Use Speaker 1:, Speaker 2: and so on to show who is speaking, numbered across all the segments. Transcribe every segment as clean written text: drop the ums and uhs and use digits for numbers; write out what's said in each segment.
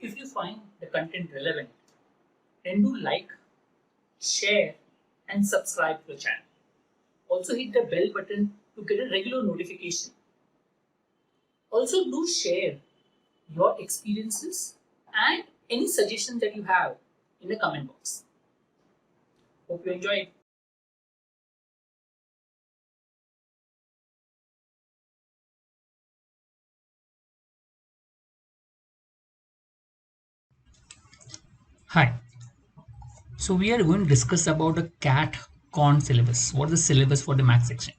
Speaker 1: If you find the content relevant, then do like, share, and subscribe to the channel. Also hit the bell button to get a regular notification. Also do share your experiences and any suggestions that you have in the comment box. Hope you enjoyed. Hi. So we are going to discuss about the CAT Con syllabus. What is the syllabus for the math section?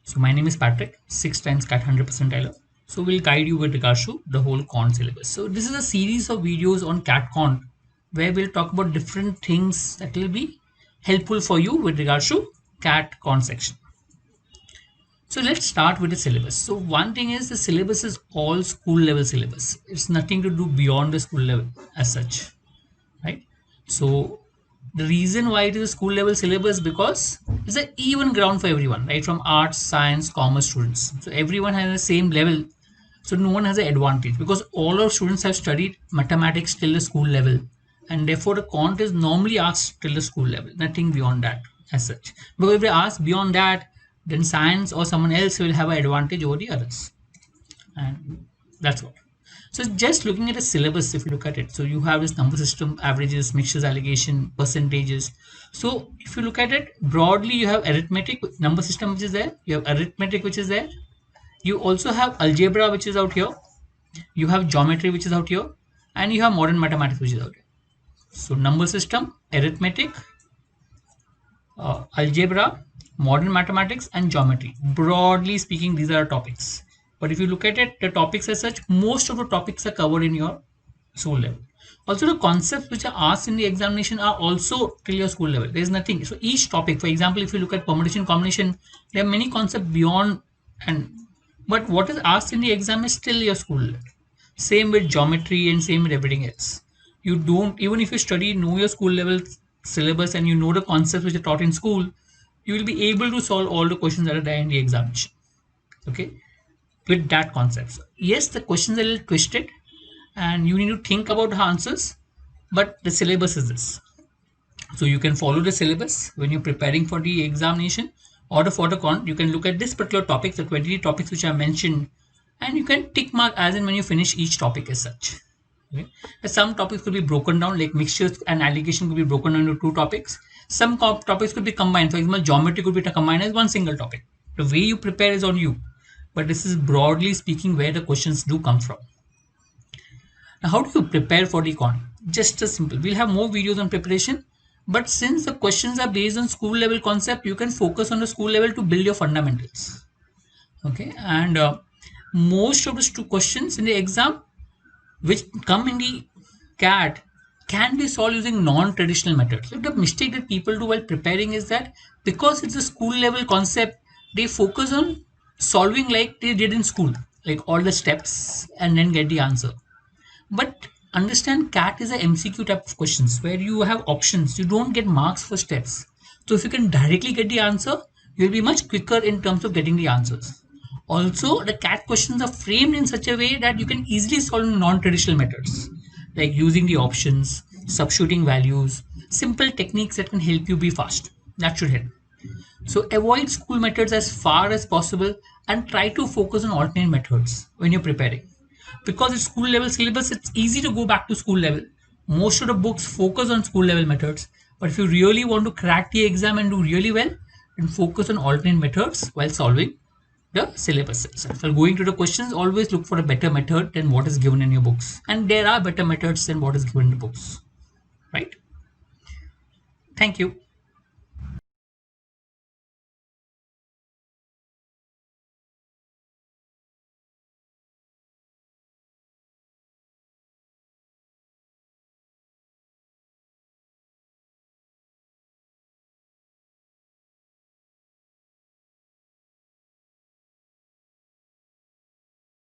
Speaker 1: So my name is Patrick, 6 times CAT 100 percentiler. So we'll guide you with regards to the whole Con syllabus. So this is a series of videos on CAT Con where we'll talk about different things that will be helpful for you with regards to CAT Con section. So let's start with the syllabus. So one thing is the syllabus is all school level syllabus. It's nothing to do beyond the school level as such, right? So the reason why it is a school level syllabus because it's an even ground for everyone, right? From arts, science, commerce students. So everyone has the same level. So no one has an advantage because all our students have studied mathematics till the school level, and therefore the content is normally asked till the school level, nothing beyond that as such. Because if they ask beyond that, then science or someone else will have an advantage over the others, and that's what. So just looking at a syllabus, if you look at it, so you have this number system, averages, mixtures, allegation, percentages. So if you look at it broadly, you have arithmetic number system which is there, you have arithmetic which is there, you also have algebra which is out here, you have geometry which is out here, and you have modern mathematics which is out here. So number system, arithmetic, algebra, modern mathematics, and geometry. Broadly speaking, these are topics. But if you look at it, the topics as such, most of the topics are covered in your school level. Also, the concepts which are asked in the examination are also till your school level. There is nothing. So each topic, for example, if you look at permutation combination, there are many concepts beyond, and but what is asked in the exam is still your school level. Same with geometry and same with everything else. You don't, even if you study, know your school level syllabus and you know the concepts which are taught in school, you will be able to solve all the questions that are there in the examination. Okay, with that concept. So, yes, the questions are a little twisted and you need to think about the answers, but the syllabus is this. So you can follow the syllabus when you're preparing for the examination or the photocon. You can look at this particular topic, the 20 topics which I mentioned, and you can tick mark as and when you finish each topic as such. Okay. Some topics could be broken down, like mixtures and allegation could be broken down into two topics. Some topics could be combined. For example, geometry could be combined as one single topic. The way you prepare is on you, but this is broadly speaking where the questions do come from. Now, how do you prepare for the con? Just as simple. We'll have more videos on preparation, but since the questions are based on school level concept, you can focus on the school level to build your fundamentals. Okay, and most of the questions in the exam which come in the CAT can be solved using non-traditional methods. So the mistake that people do while preparing is that because it's a school level concept, they focus on solving like they did in school, like all the steps and then get the answer. But understand CAT is a MCQ type of questions where you have options. You don't get marks for steps. So if you can directly get the answer, you'll be much quicker in terms of getting the answers. Also, the CAT questions are framed in such a way that you can easily solve non-traditional methods, like using the options, substituting values, simple techniques that can help you be fast. That should help. So avoid school methods as far as possible and try to focus on alternate methods when you're preparing. Because it's school level syllabus, it's easy to go back to school level. Most of the books focus on school level methods. But if you really want to crack the exam and do really well, then focus on alternate methods while solving the syllabus itself. While going to the questions, always look for a better method than what is given in your books. And there are better methods than what is given in the books. Right? Thank you.